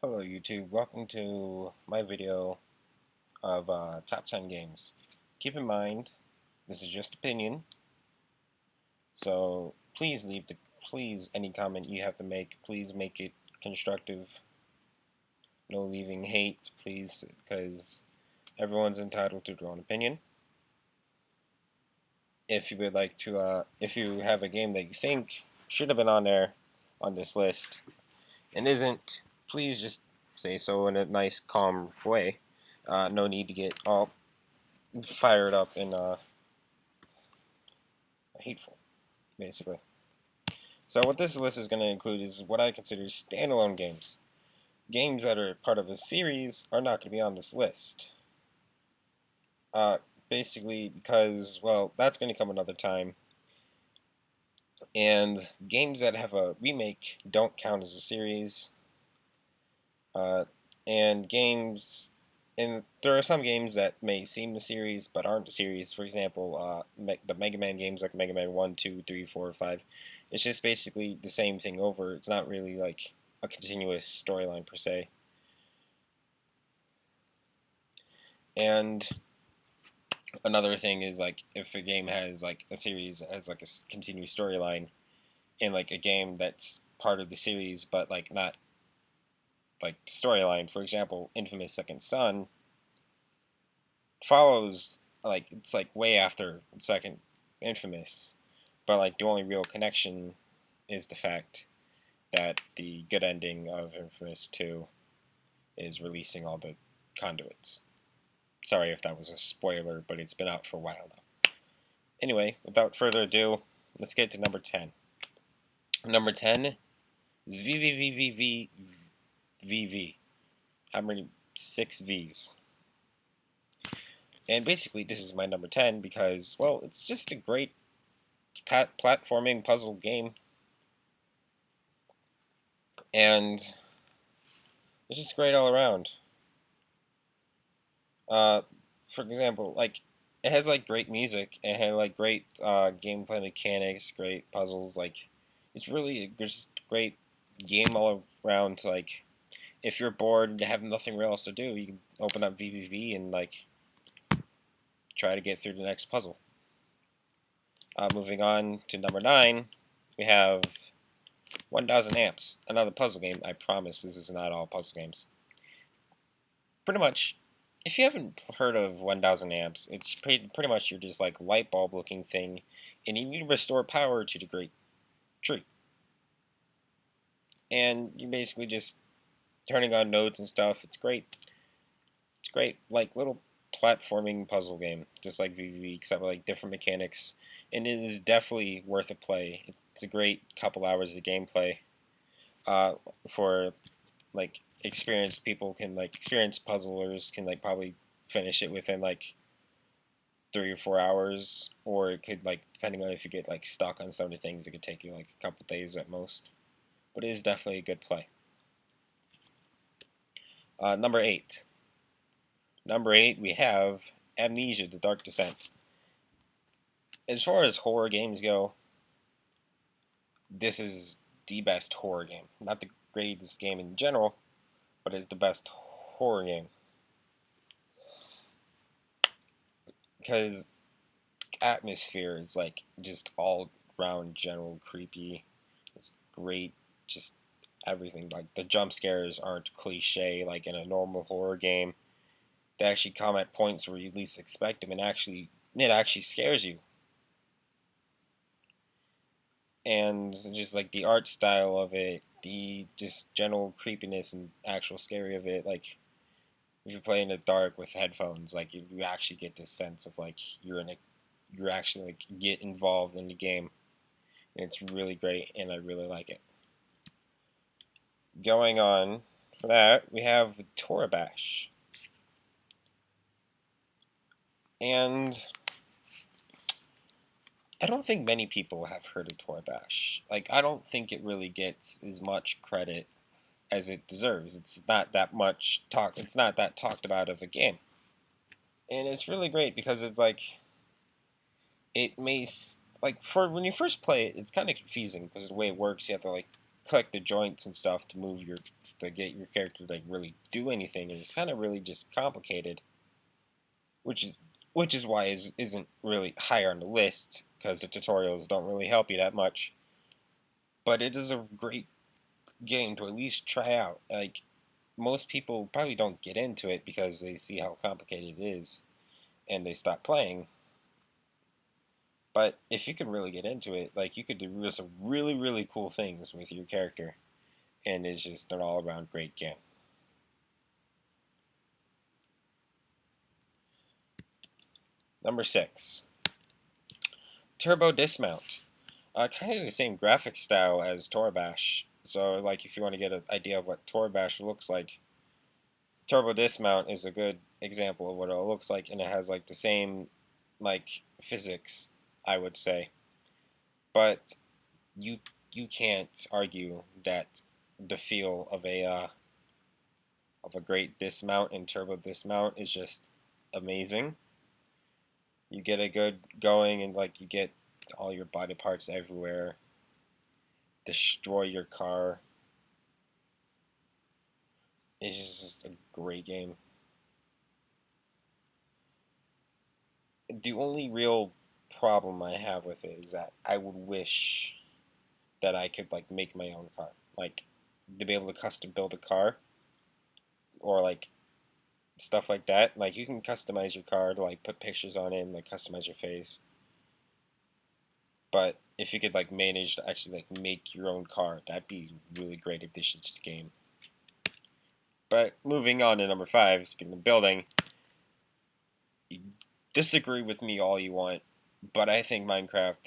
Hello YouTube, welcome to my video of top 10 games. Keep in mind, this is just opinion, so please any comment you have to make, please make it constructive. No leaving hate, please, because everyone's entitled to their own opinion. If you would like to, if you have a game that you think should have been on there on this list and isn't, please just say so in a nice, calm way. No need to get all fired up and hateful, basically. So what this list is going to include is what I consider standalone games. Games that are part of a series are not going to be on this list. Uh, Basically because, well, that's going to come another time. And games that have a remake don't count as a series. Uh, and games, and there are some games that may seem a series but aren't a series. For example, the Mega Man games like Mega Man 1, 2, 3, 4, 5. It's just basically the same thing over. It's not really like a continuous storyline per se. And another thing is like if a game has like a series has like a continuous storyline, and like a game that's part of the series but like not like storyline. For example, Infamous Second Son follows like it's like way after second Infamous, but like the only real connection is the fact that the good ending of Infamous 2 is releasing all the conduits. Sorry if that was a spoiler, but it's been out for a while now. Anyway, without further ado, let's get to number 10. Number 10 is VVVVVVV. How many? 6 V's. And basically, this is my number 10 because, well, it's just a great platforming puzzle game. And it's just great all around. For example, like, it has, like, great music. It has, like, great gameplay mechanics, great puzzles. Like, it's really just great game all around. Like, if you're bored and you have nothing else to do, you can open up VVV and, like, try to get through the next puzzle. Moving on to number 9, we have 1000 Amps, another puzzle game. I promise this is not all puzzle games. Pretty much, if you haven't heard of 1000 Amps, it's pretty much your just like light bulb looking thing, and you need to restore power to the great tree. And you basically just turning on nodes and stuff. It's great. It's great, like little platforming puzzle game, just like VVV, except with like different mechanics. And it is definitely worth a play. It's a great couple hours of gameplay. For like experienced people can like experienced puzzlers can like probably finish it within like 3 or 4 hours, or it could like depending on if you get like stuck on some of the things, it could take you like a couple days at most. But it is definitely a good play. Number 8. Number 8, we have Amnesia: The Dark Descent. As far as horror games go, this is the best horror game. Not the greatest game in general, but it's the best horror game. Because atmosphere is like just all round general creepy. It's great, just everything. Like the jump scares aren't cliche like in a normal horror game. They actually come at points where you least expect them, and it actually scares you. And just like the art style of it, the just general creepiness and actual scary of it, like if you play in the dark with headphones, like you actually get this sense of like you're actually like get involved in the game. And it's really great, and I really like it. Going on for that, we have Toribash, and I don't think many people have heard of Toribash. Like I don't think it really gets as much credit as it deserves. It's not that much talk. It's not that talked about of a game, and it's really great because it's like it may like for when you first play it, it's kind of confusing because the way it works, you have to like click the joints and stuff to move your to get your character to like really do anything, and it's kind of really just complicated, which is why it isn't really higher on the list because the tutorials don't really help you that much. But it is a great game to at least try out. Like most people probably don't get into it because they see how complicated it is and they stop playing. But if you can really get into it, like you could do some really really cool things with your character, and it's just an all around great game. Number 6, Turbo Dismount. Kind of the same graphic style as Toribash. So, like, if you want to get an idea of what Toribash looks like, Turbo Dismount is a good example of what it looks like, and it has like the same like physics, I would say. But you you can't argue that the feel of a great dismount and turbo dismount is just amazing. You get a good going and like you get all your body parts everywhere. Destroy your car. It's just a great game. The only real problem I have with it is that I would wish that I could like make my own car, like to be able to custom build a car or like stuff like that. Like you can customize your car to like put pictures on it and like customize your face. But if you could like manage to actually like make your own car, that'd be a really great addition to the game. But moving on to number 5, speaking of building, you disagree with me all you want, but I think Minecraft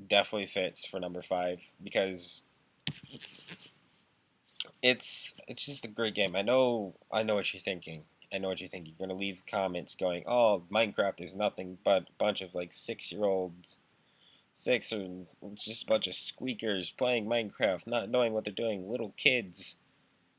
definitely fits for number 5 because it's just a great game. I know what you're thinking. I know what you're thinking. You're gonna leave comments going, "Oh, Minecraft is nothing but a bunch of like 6-year-olds, or just a bunch of squeakers playing Minecraft, not knowing what they're doing, little kids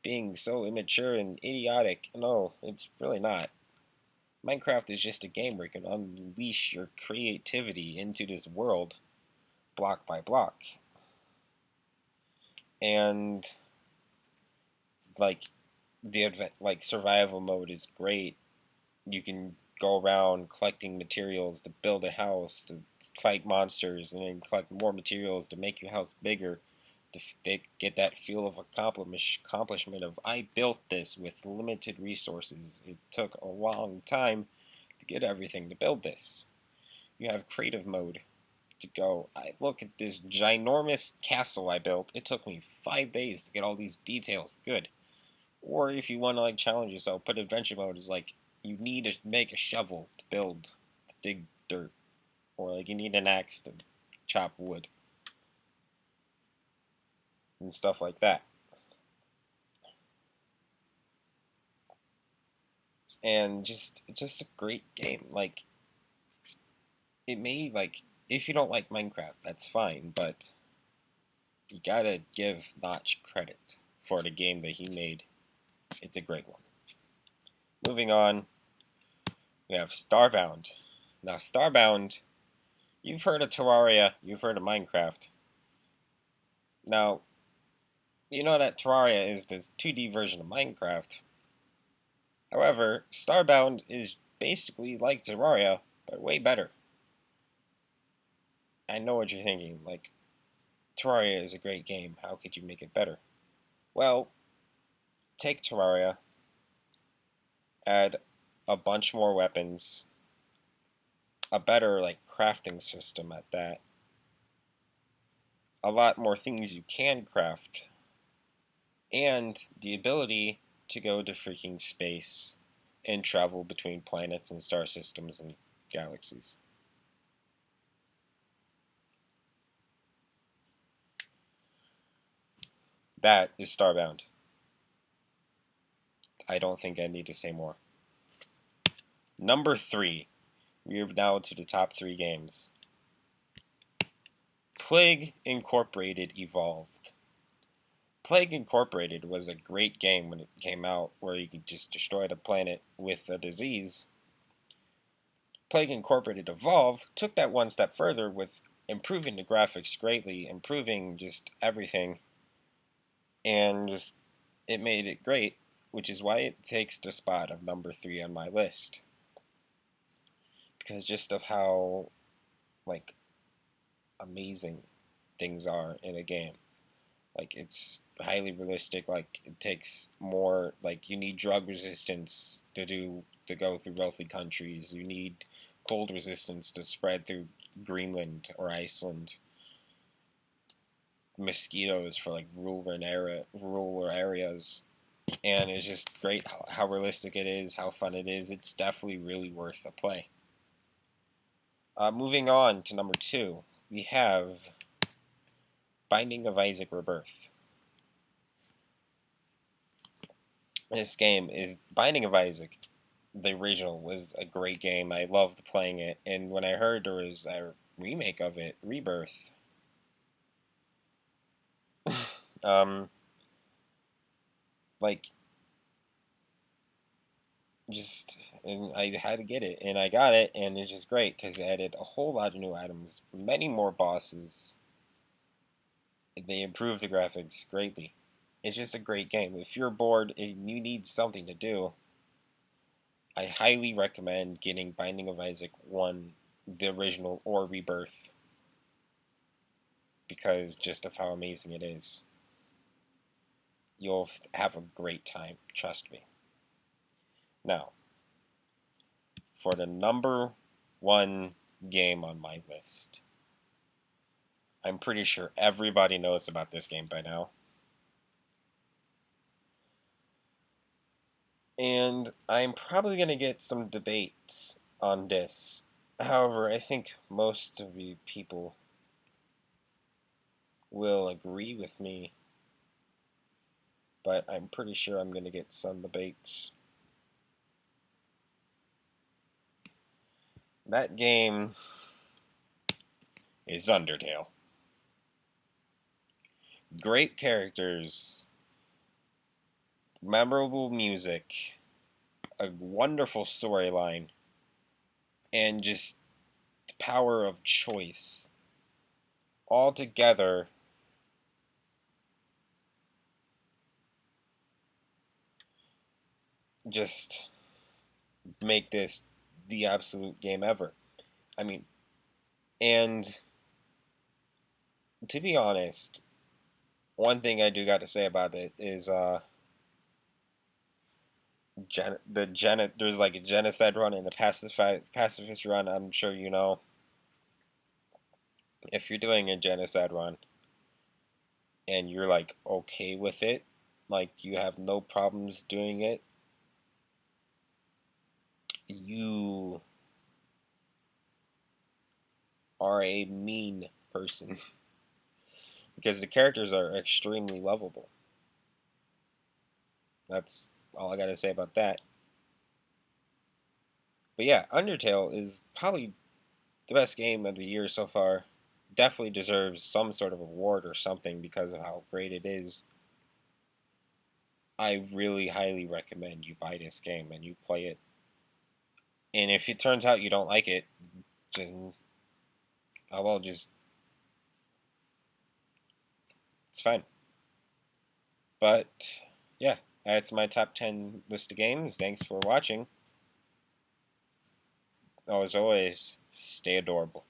being so immature and idiotic." No, it's really not. Minecraft is just a game where you can unleash your creativity into this world, block by block, and like like survival mode is great. You can go around collecting materials to build a house, to fight monsters, and then collect more materials to make your house bigger. To get that feel of accomplishment of I built this with limited resources. It took a long time to get everything to build this. You have creative mode to go. I look at this ginormous castle I built. It took me 5 days to get all these details good. Or if you want to like challenge yourself, put adventure mode is like you need to make a shovel to build, to dig dirt, or like you need an axe to chop wood and stuff like that. And just a great game. Like it may like if you don't like Minecraft, that's fine, but you gotta give Notch credit for the game that he made. It's a great one. Moving on, we have Starbound. Now Starbound, you've heard of Terraria, you've heard of Minecraft. Now, you know that Terraria is this 2D version of Minecraft. However, Starbound is basically like Terraria, but way better. I know what you're thinking, like, Terraria is a great game, how could you make it better? Well, take Terraria, add a bunch more weapons, a better, like, crafting system at that, a lot more things you can craft, and the ability to go to freaking space and travel between planets and star systems and galaxies. That is Starbound. I don't think I need to say more. Number 3. We are now to the top 3 games. Plague Incorporated evolved. Plague Incorporated was a great game when it came out, where you could just destroy the planet with a disease. Plague Incorporated Evolve took that one step further with improving the graphics greatly, improving just everything, and just it made it great, which is why it takes the spot of number 3 on my list because just of how like amazing things are in a game. Like it's highly realistic. Like it takes more. Like you need drug resistance to go through wealthy countries. You need cold resistance to spread through Greenland or Iceland. Mosquitoes for like rural areas, and it's just great how realistic it is, how fun it is. It's definitely really worth a play. Moving on to number 2, we have Binding of Isaac Rebirth. This game is Binding of Isaac. The original was a great game. I loved playing it, and when I heard there was a remake of it, Rebirth, um, like just and I had to get it, and I got it, and it's just great because it added a whole lot of new items, many more bosses. They improved the graphics greatly. It's just a great game. If you're bored and you need something to do, I highly recommend getting Binding of Isaac 1, the original, or Rebirth, because just of how amazing it is. You'll have a great time, trust me. Now, for the number 1 game on my list. I'm pretty sure everybody knows about this game by now. And I'm probably going to get some debates on this. However, I think most of you people will agree with me, but I'm pretty sure I'm going to get some debates. That game is Undertale. Great characters, memorable music, a wonderful storyline, and just the power of choice. All together, just make this the absolute game ever. I mean, and to be honest, one thing I do got to say about it is there's like a genocide run and a pacifist run. I'm sure you know if you're doing a genocide run and you're like okay with it, like you have no problems doing it, you are a mean person because the characters are extremely lovable. That's all I got to say about that. But yeah, Undertale is probably the best game of the year so far. Definitely deserves some sort of award or something because of how great it is. I really highly recommend you buy this game and you play it. And if it turns out you don't like it, then I will just it's fine. But yeah, that's my top 10 list of games. Thanks for watching. As always, stay adorable.